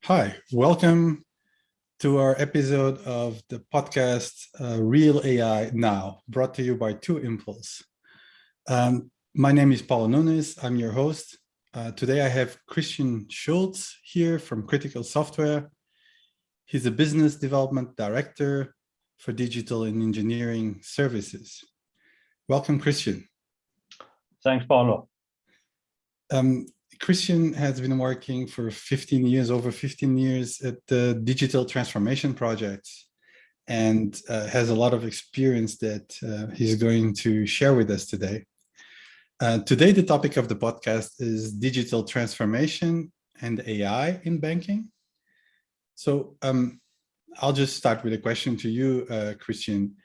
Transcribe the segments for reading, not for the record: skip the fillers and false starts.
Hi, welcome to our episode of the podcast Real AI Now, brought to you by Two Impulse. My name is Paulo Nunes. I'm your host. Today I have Christian Schultz here from Critical Software. He's a business development director for digital and engineering services. Welcome, Christian. Thanks, Paulo. Christian has been working for over 15 years at the digital transformation projects and has a lot of experience that he's going to share with us today. Today, the topic of the podcast is digital transformation and AI in banking. So I'll just start with a question to you, Christian.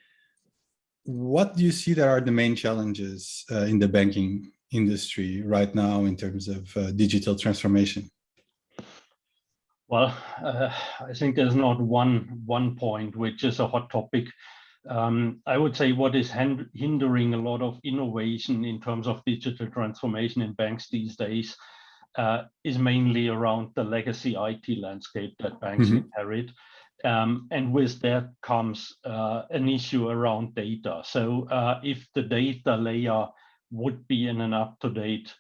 What do you see that are the main challenges in the banking industry right now in terms of digital transformation? Well, I think there's not one point which is a hot topic. I would say what is hindering a lot of innovation in terms of digital transformation in banks these days is mainly around the legacy IT landscape that banks inherit. And with that comes an issue around data. So if the data layer would be in an up-to-date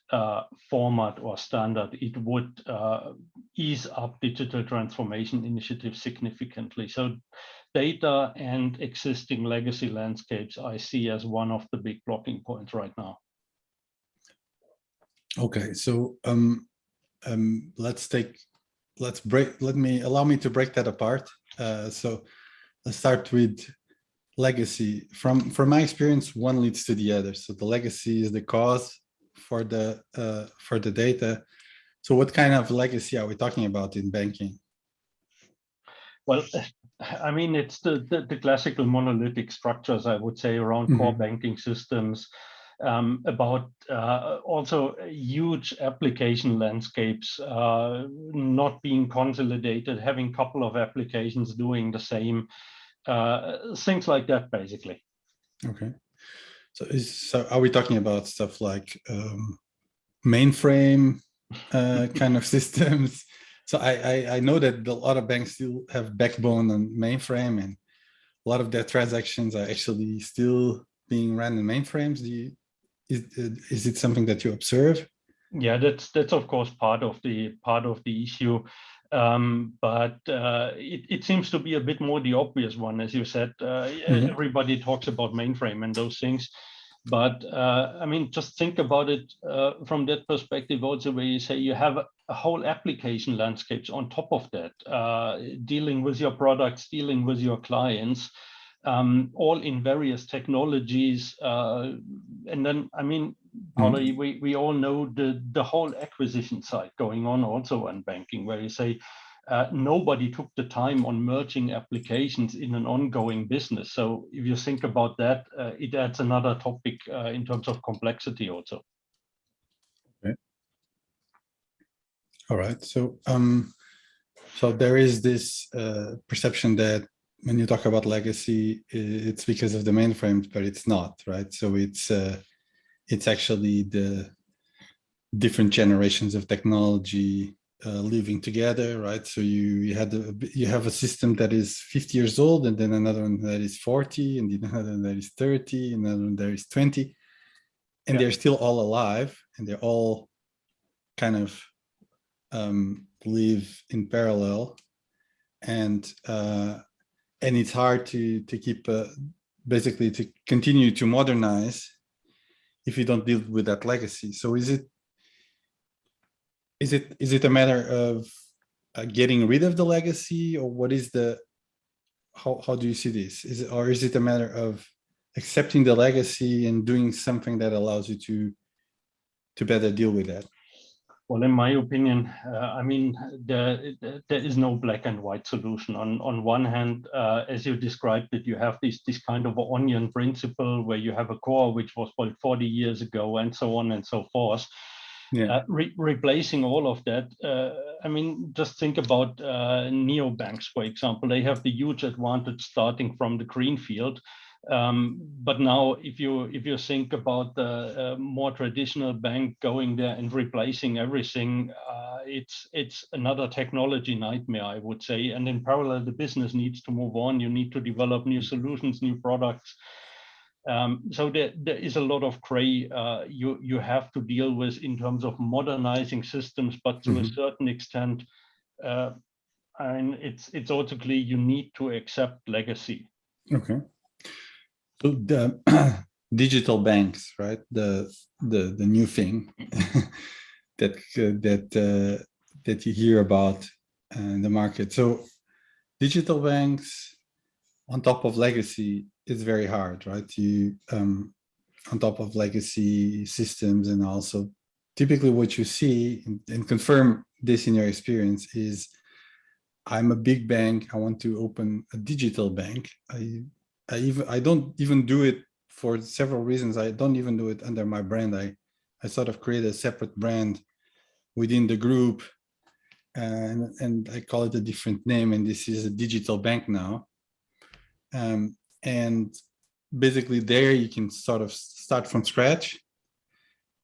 format or standard, it would ease up digital transformation initiatives significantly. So data and existing legacy landscapes I see as one of the big blocking points right now. Okay, so allow me to break that apart. So let's start with legacy. From my experience, one leads to the other. So the legacy is the cause for the data. So what kind of legacy are we talking about in banking? Well, I mean, it's the classical monolithic structures, I would say, around core banking systems, about also huge application landscapes not being consolidated, having a couple of applications doing the same, things like that, basically. Okay. So are we talking about stuff like mainframe kind of systems? So I know that a lot of banks still have backbone and mainframe, and a lot of their transactions are actually still being run in mainframes. Is it something that you observe? Yeah, that's of course part of the issue, but it seems to be a bit more the obvious one, as you said. Everybody talks about mainframe and those things, but I mean, just think about it from that perspective also, where you say you have a whole application landscapes on top of that, dealing with your products, dealing with your clients, all in various technologies, and then I mean, Paulo, we all know the whole acquisition side going on also in banking, where you say nobody took the time on merging applications in an ongoing business. So if you think about that, it adds another topic in terms of complexity also. Okay. All right. So so there is this perception that when you talk about legacy, it's because of the mainframes, but it's not, right? So it's actually the different generations of technology living together, right? So you have a system that is 50 years old, and then another one that is 40, and then another one that is 30, and another one that is 20, and they're still all alive, and they're all kind of live in parallel, and it's hard to keep basically to continue to modernize if you don't deal with that legacy. So is it a matter of getting rid of the legacy, or what is how do you see this? Is it a matter of accepting the legacy and doing something that allows you to better deal with that? Well, in my opinion, I mean, there is no black and white solution. On one hand, as you described it, you have this kind of onion principle where you have a core which was built 40 years ago, and so on and so forth. Yeah. Replacing all of that, I mean, just think about neobanks, for example. They have the huge advantage starting from the green field, But now, if you think about the more traditional bank going there and replacing everything, it's another technology nightmare, I would say. And in parallel, the business needs to move on. You need to develop new solutions, new products. So there is a lot of gray you have to deal with in terms of modernizing systems, but to a certain extent, and it's also clear you need to accept legacy. Okay. So the digital banks, right? The new thing that you hear about in the market. So digital banks on top of legacy is very hard, right? You on top of legacy systems, and also typically what you see and confirm this in your experience is, I'm a big bank, I want to open a digital bank. I don't even do it for several reasons. I don't even do it under my brand. I sort of create a separate brand within the group, and I call it a different name, and this is a digital bank now. And basically there you can sort of start from scratch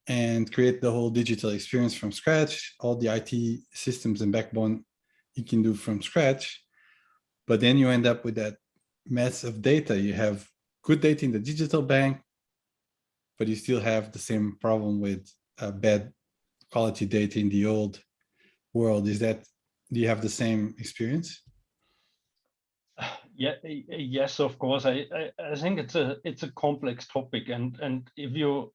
and create the whole digital experience from scratch. All the IT systems and backbone you can do from scratch, but then you end up with that mess of data. You have good data in the digital bank, but you still have the same problem with bad quality data in the old world. Do you have the same experience? Yeah, yes, of course. I think it's a complex topic, and if you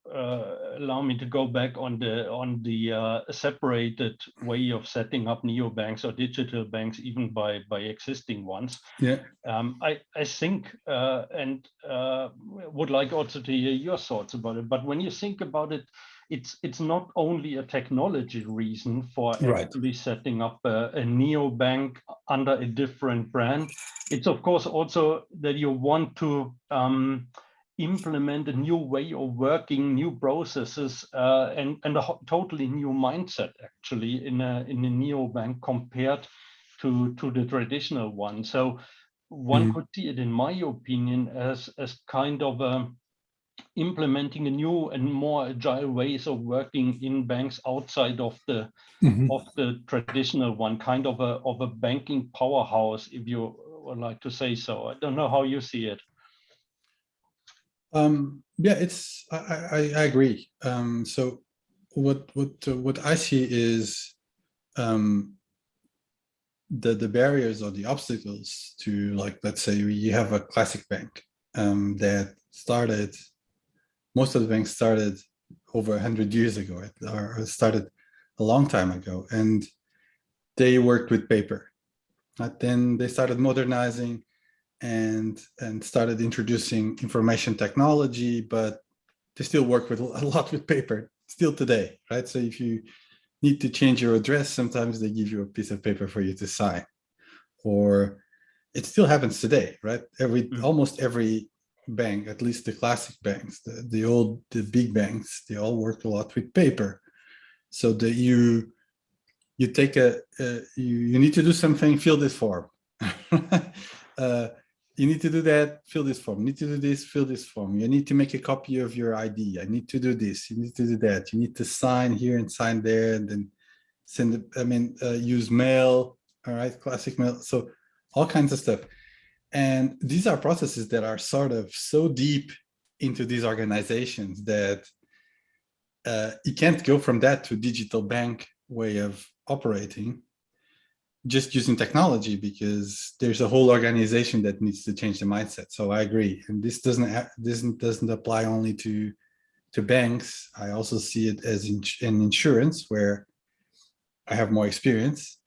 allow me to go back on the separated way of setting up neobanks or digital banks, even by existing ones. Yeah. I think and would like also to hear your thoughts about it. But when you think about it, it's not only a technology reason for actually setting up a neobank under a different brand. It's of course also that you want to implement a new way of working, new processes, and a totally new mindset actually in a neobank compared to the traditional one. So one could see it, in my opinion, as kind of implementing a new and more agile ways of working in banks outside of the traditional one, kind of a banking powerhouse, if you would like to say so. I don't know how you see it. Yeah, it's I agree. So what I see is the barriers or the obstacles to, like, let's say you have a classic bank that started. Most of the banks started over 100 years ago, or started a long time ago, and they worked with paper. But then they started modernizing and started introducing information technology, but they still work with a lot with paper still today, right? So if you need to change your address, sometimes they give you a piece of paper for you to sign, or it still happens today, right? Almost every bank, at least the classic banks, the big banks, they all work a lot with paper. So that you take you need to do something, fill this form. You need to do that, fill this form. You need to do this, fill this form. You need to make a copy of your ID. I need to do this. You need to do that. You need to sign here and sign there, and then send it. Use mail. All right, classic mail. So all kinds of stuff. And these are processes that are sort of so deep into these organizations that you can't go from that to digital bank way of operating just using technology, because there's a whole organization that needs to change the mindset. So I agree, and this doesn't apply only to banks. I also see it as in insurance, where I have more experience.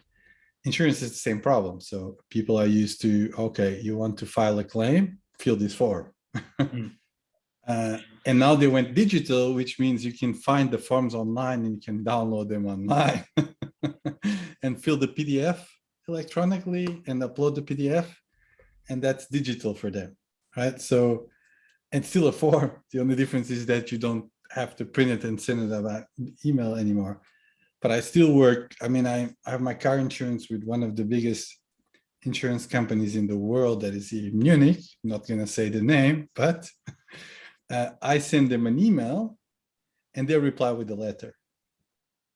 Insurance is the same problem. So people are used to, okay, you want to file a claim, fill this form. And now they went digital, which means you can find the forms online and you can download them online and fill the PDF electronically and upload the PDF. And that's digital for them, right? So, and still a form. The only difference is that you don't have to print it and send it by email anymore. But I still work. I have my car insurance with one of the biggest insurance companies in the world that is here in Munich. I'm not going to say the name, but I send them an email and they reply with a letter,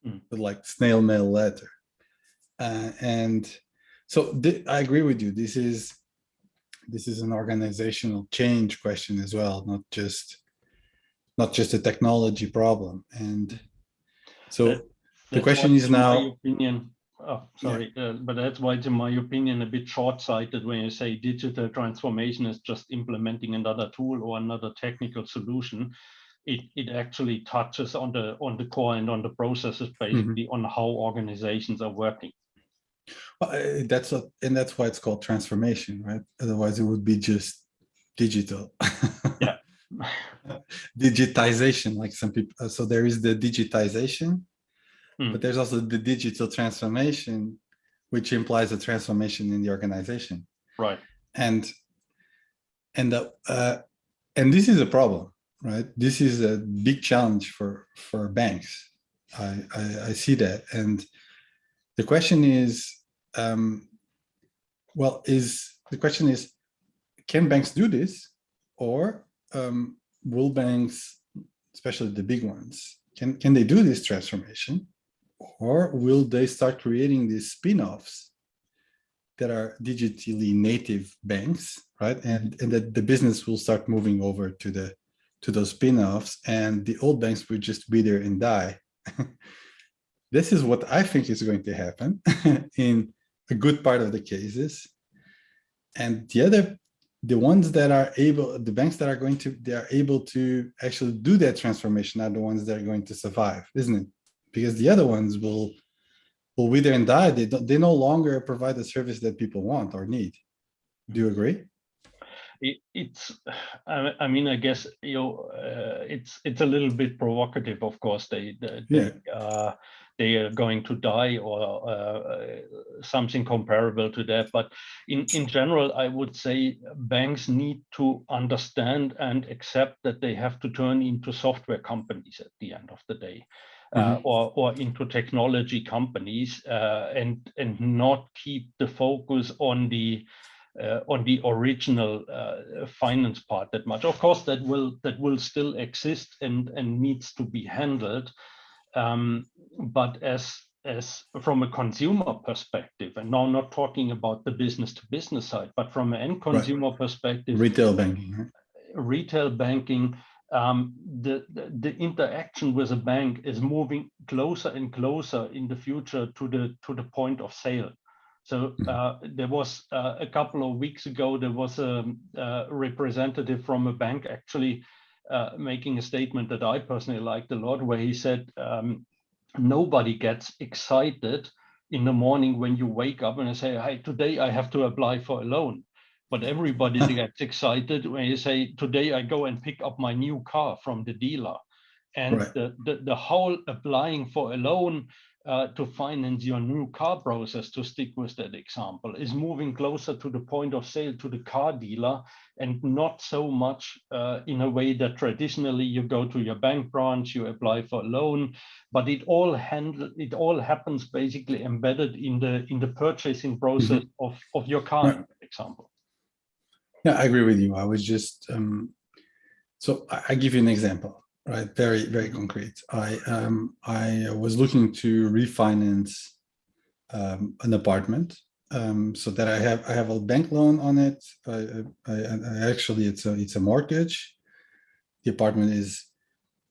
with like snail mail letter. And so I agree with you. This is an organizational change question as well, not just a technology problem. And so the question is now, in my opinion, but that's why it's, in my opinion, a bit short-sighted when you say digital transformation is just implementing another tool or another technical solution. It actually touches on the core and on the processes, basically, on how organizations are working. Well, that's why it's called transformation, right? Otherwise, it would be just digital. Yeah. Digitization, like some people. So there is the digitization, but there's also the digital transformation, which implies a transformation in the organization. Right. And this is a problem, right? This is a big challenge for banks. I see that, and the question is, the question is, can banks do this, or will banks, especially the big ones, can they do this transformation, or will they start creating these spin-offs that are digitally native banks, right? And that the business will start moving over to those spin-offs, and the old banks will just be there and die. This is what I think is going to happen in a good part of the cases. And the banks that are able to actually do that transformation are the ones that are going to survive, isn't it? Because the other ones will wither and die. They no longer provide the service that people want or need. Do you agree? I mean, I guess, it's a little bit provocative, of course. They are going to die, or something comparable to that. But in general, I would say banks need to understand and accept that they have to turn into software companies at the end of the day. Or into technology companies, and not keep the focus on the original finance part that much. Of course, that will still exist and needs to be handled. But as from a consumer perspective, and now not talking about the business to business side, but from an end consumer perspective, retail banking, right? Retail banking, the interaction with a bank is moving closer and closer in the future to the point of sale. So there was a couple of weeks ago, there was a representative from a bank actually making a statement that I personally liked a lot, where he said, nobody gets excited in the morning when you wake up and say, hey, today I have to apply for a loan. But everybody gets excited when you say, today I go and pick up my new car from the dealer. And the whole applying for a loan to finance your new car process, to stick with that example, is moving closer to the point of sale, to the car dealer, and not so much in a way that traditionally you go to your bank branch, you apply for a loan, but it all happens basically embedded in the purchasing process of your car, for example. Yeah, I agree with you. I was just so I give you an example. Right, very, very concrete. I was looking to refinance an apartment, so that I have a bank loan on it. I actually, it's a mortgage. The apartment is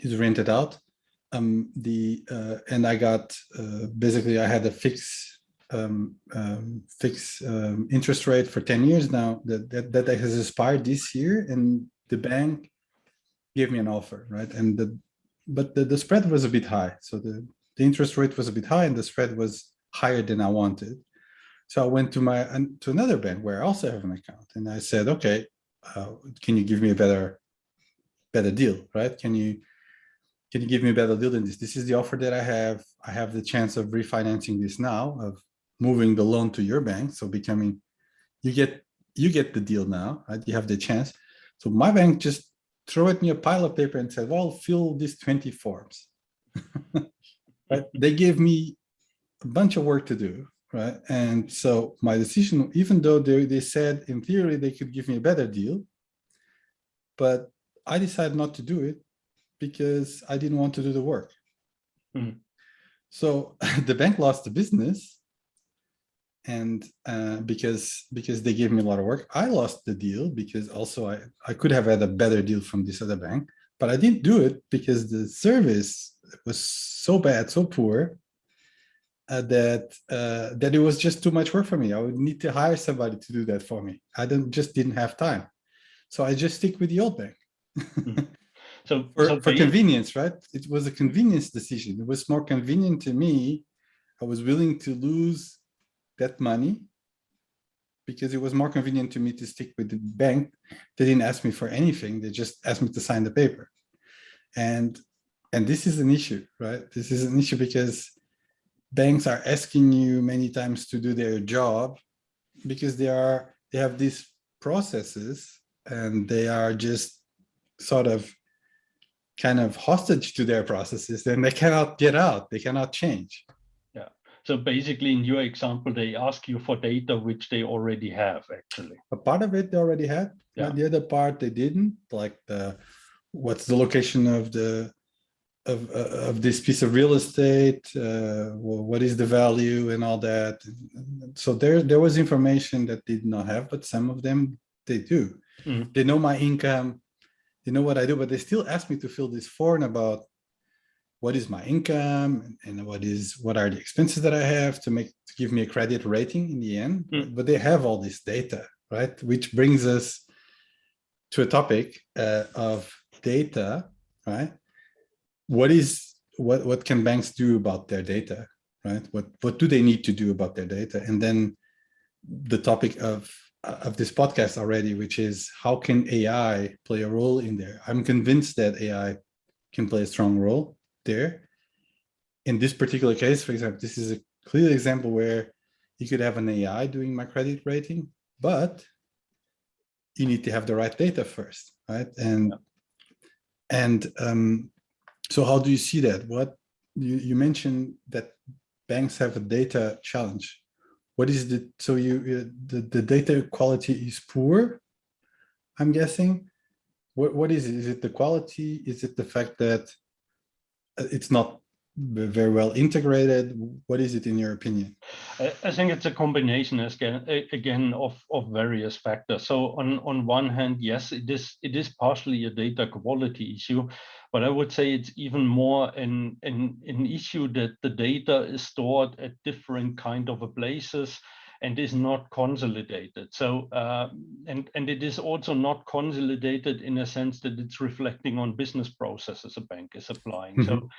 rented out. And I got basically I had a fixed interest rate for 10 years now that has expired this year, and the bank gave me an offer, right? And but the spread was a bit high. So the interest rate was a bit high and the spread was higher than I wanted. So I went to another bank where I also have an account, and I said, okay, can you give me a better deal, right? Can you give me a better deal than this? This is the offer that I have. I have the chance of refinancing this now, of moving the loan to your bank. So becoming, you get the deal now, right? You have the chance. So my bank just throw at me a pile of paper and said, well, fill these 20 forms. Right? They gave me a bunch of work to do. right? And so my decision, even though they said in theory they could give me a better deal, but I decided not to do it because I didn't want to do the work. Mm. So the bank lost the business, and because they gave me a lot of work. I lost the deal because also I could have had a better deal from this other bank, but I didn't do it because the service was so bad, so poor, that it was just too much work for me. I would need to hire somebody to do that for me. I just didn't have time. So I just stick with the old bank. Mm. So For convenience, right? It was a convenience decision. It was more convenient to me. I was willing to lose that money because it was more convenient to me to stick with the bank. They didn't ask me for anything. They just asked me to sign the paper. And this is an issue, right? This is an issue because banks are asking you many times to do their job because they have these processes, and they are just sort of kind of hostage to their processes, and they cannot get out, they cannot change. Yeah. So basically, in your example, they ask you for data which they already have, actually. A part of it they already had. Yeah. The other part they didn't, like what's the location of this piece of real estate, what is the value and all that. So there was information that they did not have, but some of them they do. Mm. They know my income, they know what I do, but they still ask me to fill this form about what is my income and what are the expenses that I have to give me a credit rating in the end. Mm. But they have all this data, right? Which brings us to a topic of data, right? What can banks do about their data, right? What do they need to do about their data? And then the topic of this podcast already, which is how can AI play a role in there? I'm convinced that AI can play a strong role there. In this particular case, for example, this is a clear example where you could have an AI doing my credit rating, but you need to have the right data first, right? So how do you see that? What you mentioned that banks have a data challenge. What is the the data quality is poor, I'm guessing. What is it? Is it the quality? Is it the fact that it's not very well integrated? What is it in your opinion? I think it's a combination again of various factors. So on one hand, yes, it is partially a data quality issue, but I would say it's even more an issue that the data is stored at different kind of places and is not consolidated. So and it is also not consolidated in a sense that it's reflecting on business processes a bank is applying. Mm-hmm. So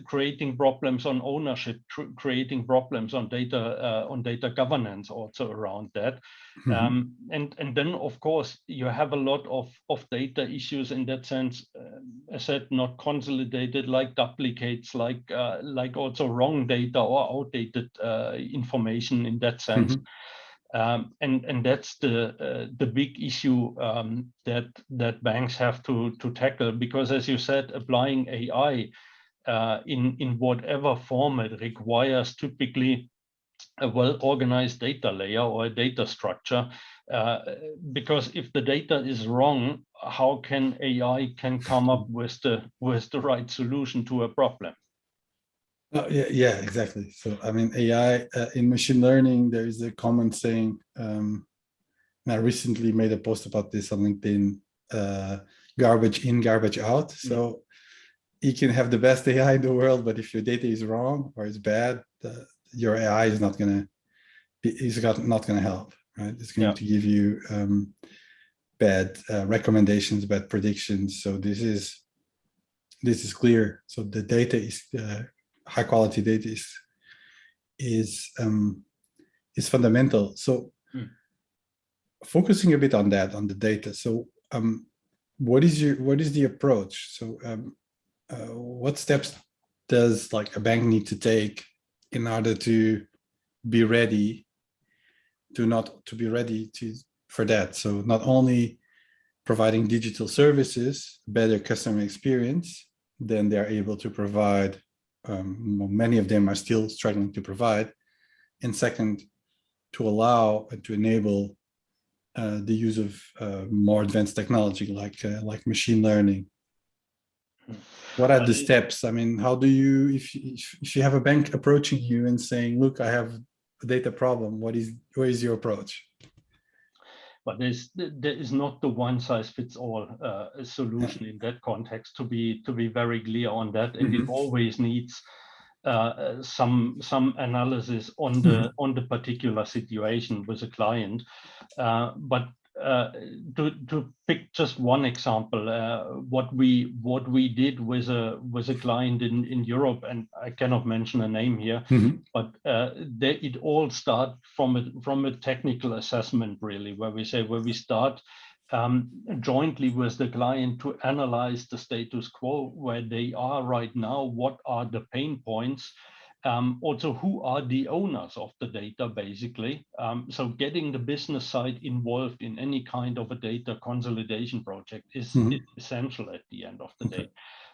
creating problems on ownership, creating problems on data governance also around that. Mm-hmm. And then of course you have a lot of data issues in that sense, as said, not consolidated, like duplicates, like also wrong data or outdated information in that sense. Mm-hmm. And that's the big issue that banks have to tackle, because as you said, applying AI in whatever format requires typically a well-organized data layer or a data structure, because if the data is wrong, how can AI come up with the right solution to a problem? Yeah, exactly. So I mean, AI in machine learning, there is a common saying. I recently made a post about this on LinkedIn: garbage in, garbage out. So you can have the best AI in the world, but if your data is wrong or is bad, your AI is not gonna help, right? It's going to give you bad recommendations, bad predictions. So this is clear. So the data is high quality data is fundamental. So focusing a bit on that, on the data. So what is the approach? So what steps does like a bank need to take in order to be ready for that? So not only providing digital services, better customer experience than they're able to provide, many of them are still struggling to provide, and second, to allow and to enable the use of more advanced technology like machine learning? What are the steps? I mean, how do you, if you have a bank approaching you and saying, look, I have a data problem, what is your approach? But there is not the one size fits all solution in that context, to be very clear on that, and it always needs some analysis on the particular situation with a client. But to pick just one example, what we did with a client in Europe, and I cannot mention a name here, but it all starts from a technical assessment, really, where we start jointly with the client to analyze the status quo, where they are right now, what are the pain points, also who are the owners of the data, basically. So getting the business side involved in any kind of a data consolidation project is essential at the end of the day,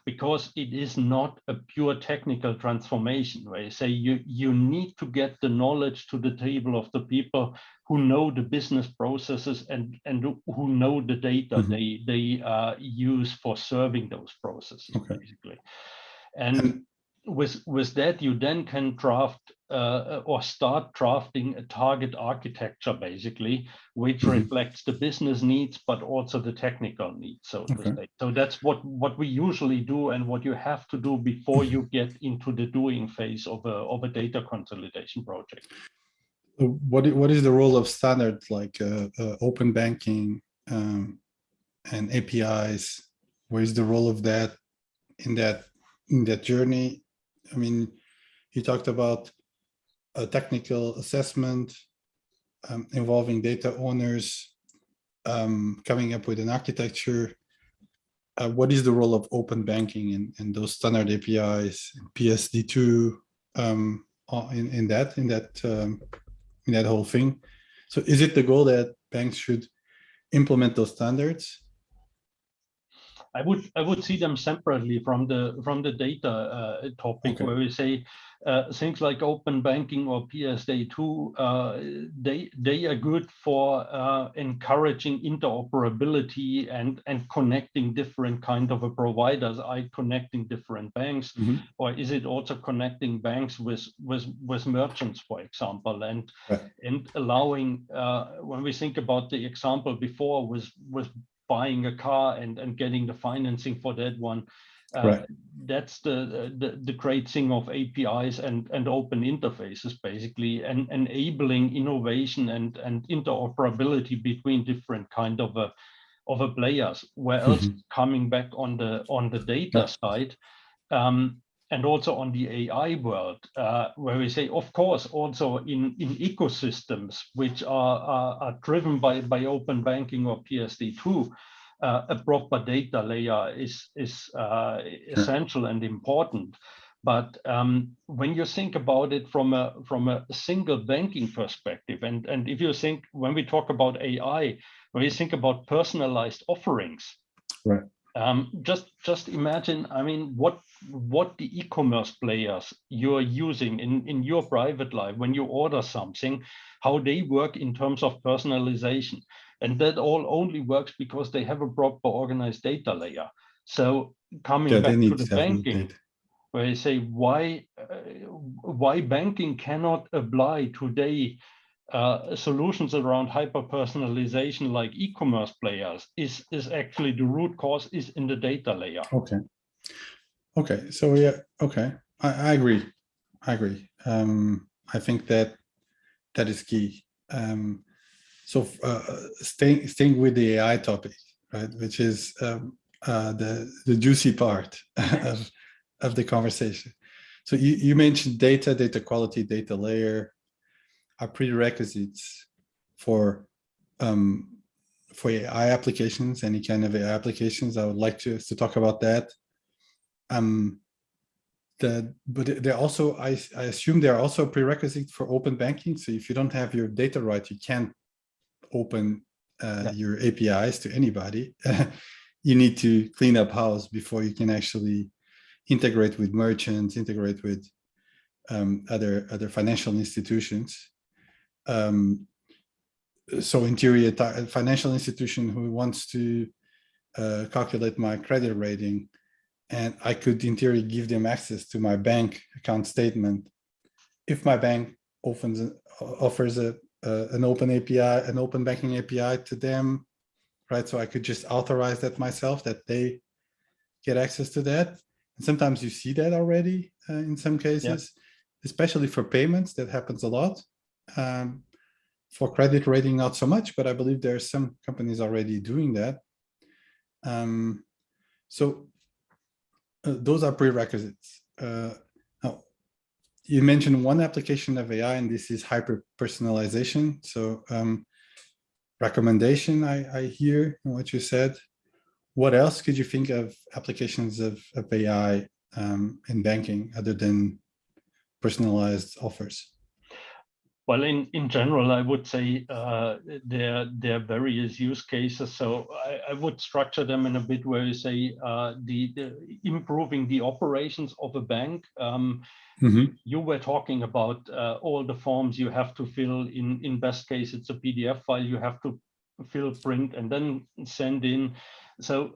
because it is not a pure technical transformation where you say you need to get the knowledge to the table of the people who know the business processes and who know the data they use for serving those processes, basically. And with that, you then can draft or start drafting a target architecture, basically, which reflects the business needs, but also the technical needs, so to say. So that's what we usually do, and what you have to do before you get into the doing phase of a data consolidation project. What is the role of standards like open banking and APIs? Where is the role of that in that journey? I mean, you talked about a technical assessment involving data owners, coming up with an architecture. What is the role of open banking and those standard APIs, PSD2, in that whole thing? So, is it the goal that banks should implement those standards? I would see them separately from the data topic, where we say things like open banking or PSD2, they are good for encouraging interoperability and connecting different kind of a providers, connecting different banks, or is it also connecting banks with merchants, for example, and allowing, when we think about the example before was buying a car and getting the financing for that one. That's the great thing of APIs and open interfaces, basically, and enabling innovation and interoperability between different kind of a players. Where else, coming back on the data side, and also on the AI world, where we say, of course, also in ecosystems which are driven by open banking or PSD2, a proper data layer is essential and important. But when you think about it from a single banking perspective, and if you think, when we talk about AI, when you think about personalized offerings, just imagine, I mean, what the e-commerce players you're using in your private life when you order something, how they work in terms of personalization. And that all only works because they have a proper organized data layer. So coming back to the banking, where you say why banking cannot apply today solutions around hyper-personalization like e-commerce players is actually the root cause is in the data layer. Okay. So yeah. Okay. I agree. I think that is key. So staying with the AI topic, right, which is the juicy part of the conversation. So you mentioned data quality, data layer are prerequisites for AI applications, any kind of AI applications. I would like to talk about that. But they're also, I assume they're also a prerequisite for open banking. So if you don't have your data right, you can't open your APIs to anybody. You need to clean up house before you can actually integrate with merchants, integrate with other financial institutions. So in theory, a financial institution who wants to calculate my credit rating, and I could in theory give them access to my bank account statement if my bank offers an open API, an open banking API to them, right? So I could just authorize that myself, that they get access to that. And sometimes you see that already in some cases, especially for payments. That happens a lot. For credit rating, not so much, but I believe there are some companies already doing that. So those are prerequisites. Now, you mentioned one application of AI, and this is hyper personalization. So recommendation, I hear in what you said. What else could you think of applications of AI in banking other than personalized offers? Well, in general, I would say there are various use cases. So I would structure them in a bit where you say the improving the operations of a bank. You were talking about all the forms you have to fill. In best case, it's a PDF file you have to fill, print, and then send in. So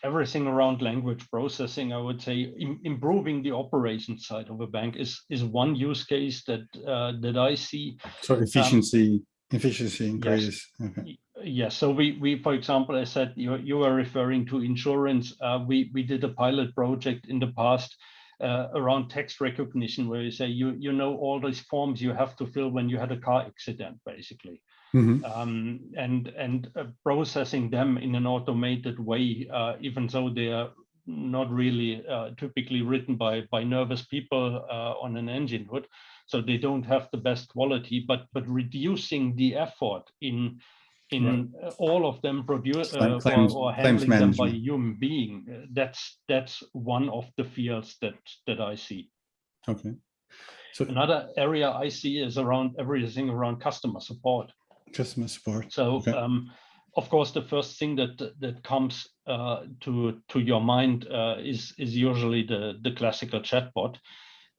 everything around language processing, I would say improving the operations side of a bank is one use case that I see. So efficiency increase. Yes. Okay. Yes. So we for example, I said you were referring to insurance. We did a pilot project in the past around text recognition, where you say you know all these forms you have to fill when you had a car accident, basically. And processing them in an automated way, even though they are not really typically written by nervous people on an engine hood, so they don't have the best quality, but reducing the effort in all of them produce or handling them by a human being. That's one of the fields that I see. Okay. So another area I see is around everything around customer support. Customer support. So, okay. Of course, the first thing that comes to your mind is usually the classical chatbot,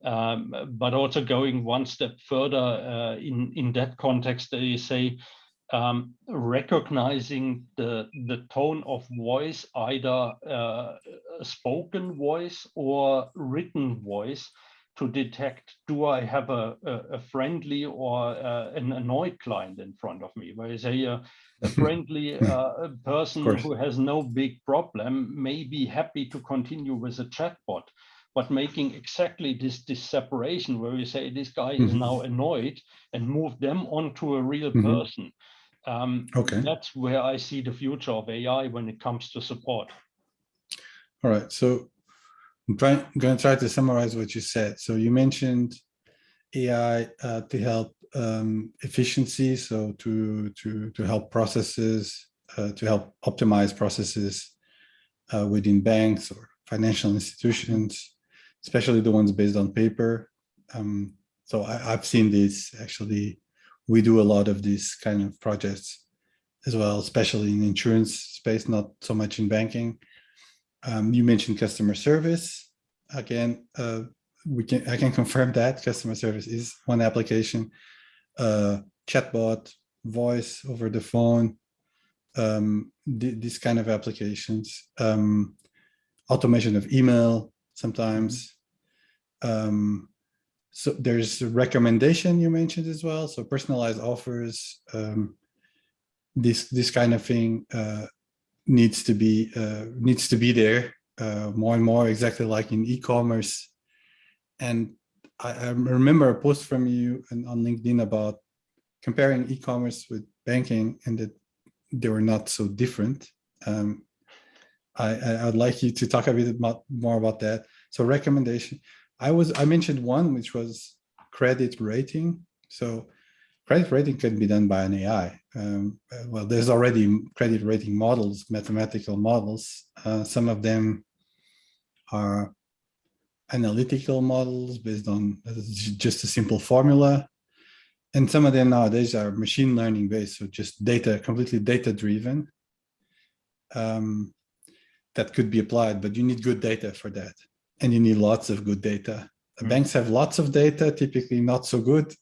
but also going one step further in that context, they say recognizing the tone of voice, either a spoken voice or written voice, to detect, do I have a friendly or an annoyed client in front of me? Where you say a friendly person who has no big problem may be happy to continue with a chatbot, but making exactly this separation where you say this guy is now annoyed and move them onto a real person. That's where I see the future of AI when it comes to support. All right, so I'm going to try to summarize what you said. So you mentioned AI to help efficiency, so to help processes, to help optimize processes within banks or financial institutions, especially the ones based on paper. So I've seen this actually. We do a lot of these kind of projects as well, especially in insurance space, not so much in banking. You mentioned customer service. Again, I can confirm that customer service is one application. Chatbot, voice over the phone, these kind of applications. Automation of email sometimes. So there's a recommendation you mentioned as well. So personalized offers. This kind of thing needs to be there more and more, exactly like in e-commerce. And I remember a post from you on LinkedIn about comparing e-commerce with banking, and that they were not so different. I'd like you to talk a bit more about that. So recommendation. I mentioned one, which was credit rating. So credit rating can be done by an AI. Well, there's already credit rating models, mathematical models. Some of them are analytical models based on just a simple formula. And some of them nowadays are machine learning based, so just completely data driven. That could be applied, but you need good data for that. And you need lots of good data. Banks have lots of data, typically not so good.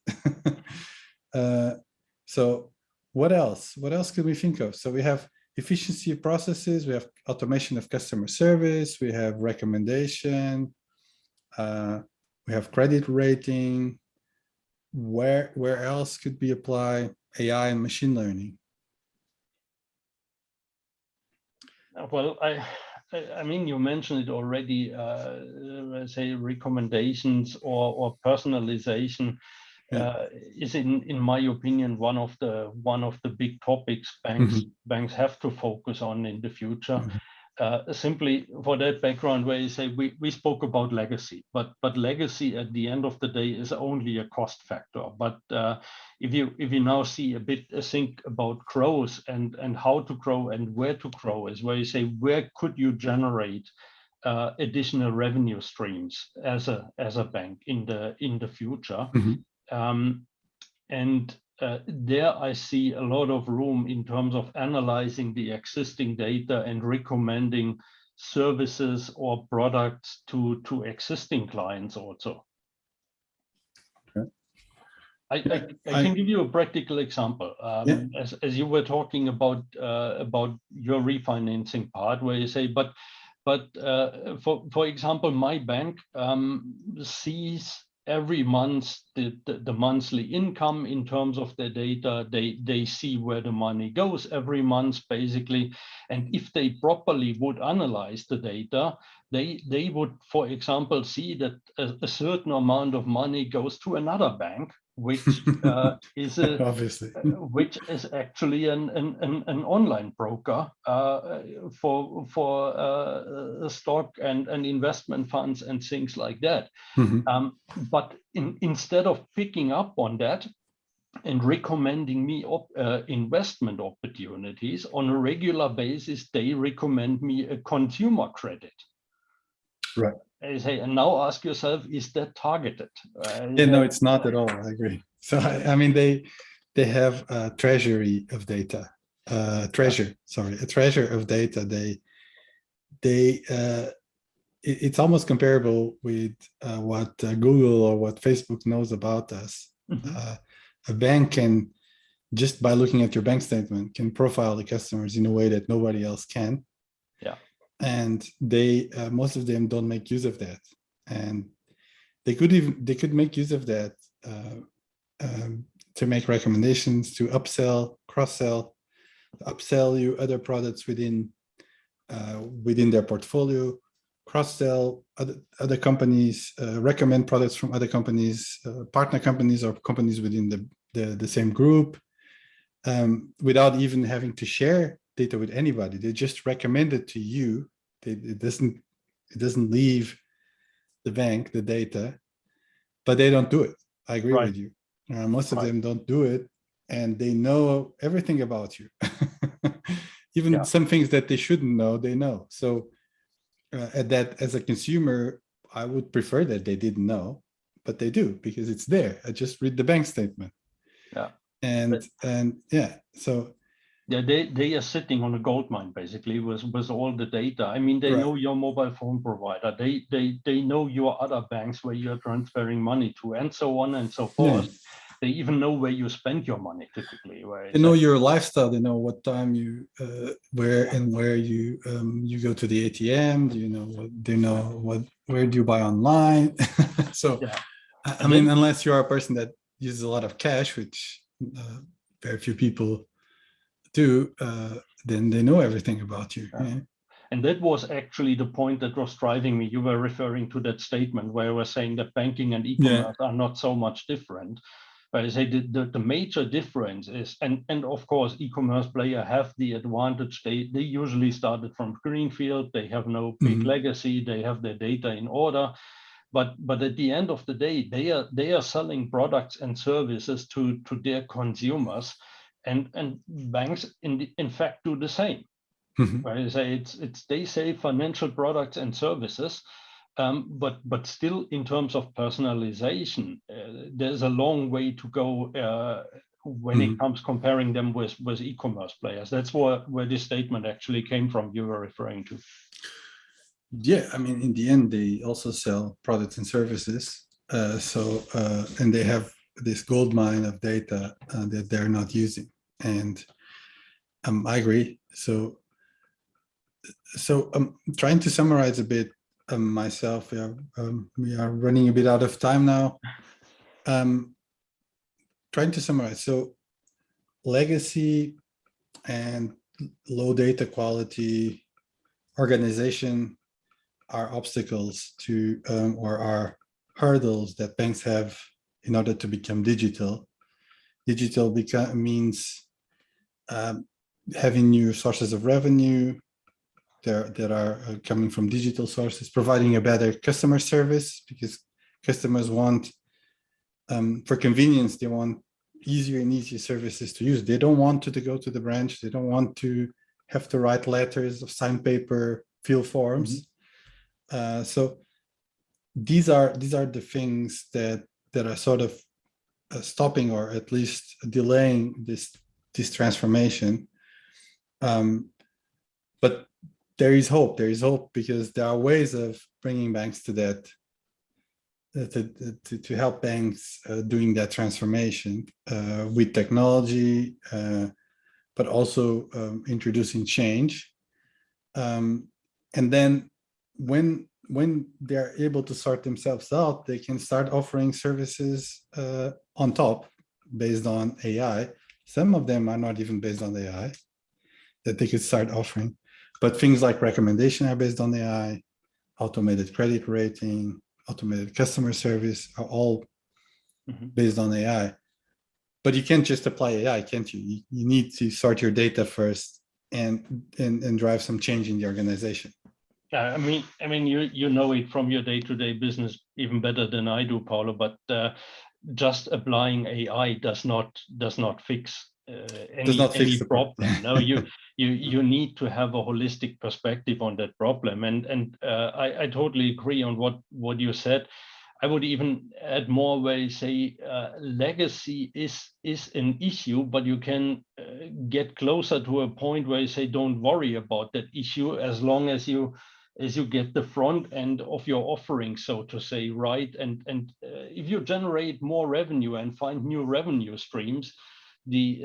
So what else? What else could we think of? So we have efficiency of processes, we have automation of customer service, we have recommendation, we have credit rating. Where else could we apply AI and machine learning? Well, I mean, you mentioned it already. Say recommendations or personalization is, in my opinion, one of the big topics banks have to focus on in the future. Simply for that background, where you say we spoke about legacy, but legacy at the end of the day is only a cost factor. But if you now see a bit think about growth and how to grow and where to grow, is where you say where could you generate additional revenue streams as a bank in the future. And there I see a lot of room in terms of analyzing the existing data and recommending services or products to existing clients also. Okay. I can give you a practical example. As you were talking about your refinancing part, where you say, but for example, my bank sees every month the monthly income in terms of their data. They see where the money goes every month, basically. And if they properly would analyze the data, they would, for example, see that a certain amount of money goes to another bank, which is obviously which is actually an online broker for stock and investment funds and things like that. But instead of picking up on that and recommending me investment opportunities on a regular basis, they recommend me a consumer credit. Right. I say, and now ask yourself, is that targeted? No, it's not at all. I agree. So I mean, they have a treasury of data, a treasure of data. It's almost comparable with what Google or what Facebook knows about us. A bank can, just by looking at your bank statement, can profile the customers in a way that nobody else can. And they most of them don't make use of that, and they could make use of that to make recommendations, to upsell, cross-sell, upsell you other products within their portfolio, cross-sell other companies, recommend products from other companies, partner companies or companies within the same group, without even having to share data with anybody. They just recommend it to you. It doesn't leave the bank, the data, but they don't do it. I agree with you. Most of them don't do it, and they know everything about you. Even some things that they shouldn't know, they know. So as a consumer, I would prefer that they didn't know, but they do, because it's there. I just read the bank statement. So they are sitting on a gold mine, basically, with all the data. I mean, they know your mobile phone provider. They know your other banks where you're transferring money to, and so on and so forth. They even know where you spend your money, typically. They know your lifestyle. They know what time you, where you go to the ATM. Where do you buy online? So, I mean, unless you are a person that uses a lot of cash, which very few people do, then they know everything about you. And that was actually the point that was driving me. You were referring to that statement where I was saying that banking and e-commerce are not so much different. But I say the major difference is, and of course, e-commerce players have the advantage. They usually started from greenfield. They have no big legacy. They have their data in order. But at the end of the day, they are selling products and services to their consumers. And banks in fact do the same. Right? I say they say financial products and services, but still in terms of personalization, there's a long way to go when it comes comparing them with e-commerce players. That's where this statement actually came from. You were referring to. Yeah, I mean, in the end, they also sell products and services. And they have this gold mine of data that they're not using. And I agree. So trying to summarize a bit myself. We are running a bit out of time now. Trying to summarize. So legacy and low data quality organization are obstacles to or are hurdles that banks have in order to become digital. Digital means having new sources of revenue that are coming from digital sources, providing a better customer service, because customers want, for convenience, they want easier and easier services to use. They don't want to go to the branch. They don't want to have to write letters of signed paper, fill forms. So these are the things that are sort of stopping or at least delaying this transformation. But there is hope. There is hope because there are ways of bringing banks to that, to help banks doing that transformation with technology, but also introducing change. And then when they're able to sort themselves out, they can start offering services on top based on AI. Some of them are not even based on AI that they could start offering. But things like recommendation are based on AI, automated credit rating, automated customer service are all based on AI. But you can't just apply AI, can't you? You need to sort your data first and drive some change in the organization. I mean, you know it from your day-to-day business even better than I do, Paulo. But just applying AI does not fix any problem. No, you need to have a holistic perspective on that problem. And I totally agree on what you said. I would even add more where you say legacy is an issue, but you can get closer to a point where you say don't worry about that issue as long as you get the front end of your offering, so to say, right? And if you generate more revenue and find new revenue streams, the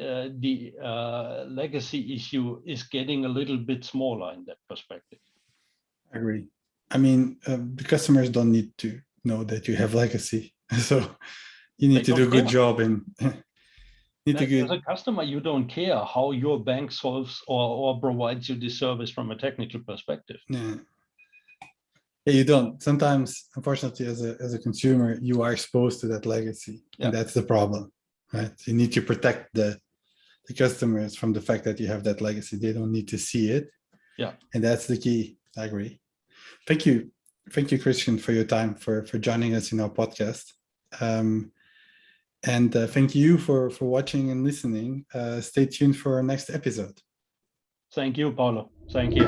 legacy issue is getting a little bit smaller in that perspective. I agree. I mean, the customers don't need to know that you have legacy, so you need to do a good job and as a customer, you don't care how your bank solves or provides you this service from a technical perspective. Yeah, you don't. Sometimes, unfortunately, as a consumer, you are exposed to that legacy, and that's the problem, right? You need to protect the customers from the fact that you have that legacy. They don't need to see it. Yeah, and that's the key. I agree. Thank you, Christian, for your time, for joining us in our podcast. And thank you for watching and listening. Stay tuned for our next episode. Thank you, Paulo. Thank you.